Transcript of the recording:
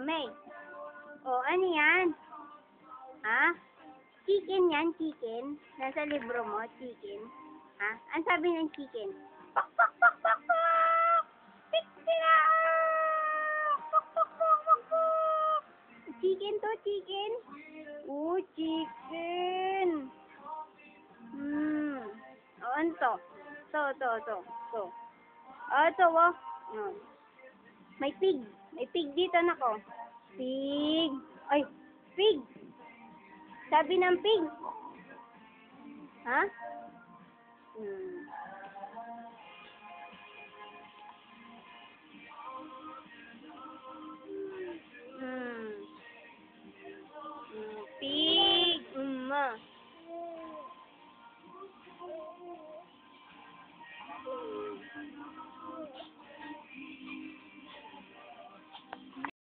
May. O, ano yan? Ha? Chicken yan, chicken. Nasa libro mo, chicken. Ha? Ano sabi ng chicken? Pak, pak, pak, pak, pak! Pitsina! Pak, pak, pak, pak, pak! Chicken to, chicken? Chicken. O, ano to? To. Ito, oh. May pig. May pig dito, nako. Pig. Ay, pig. Sabi ng pig. Ha?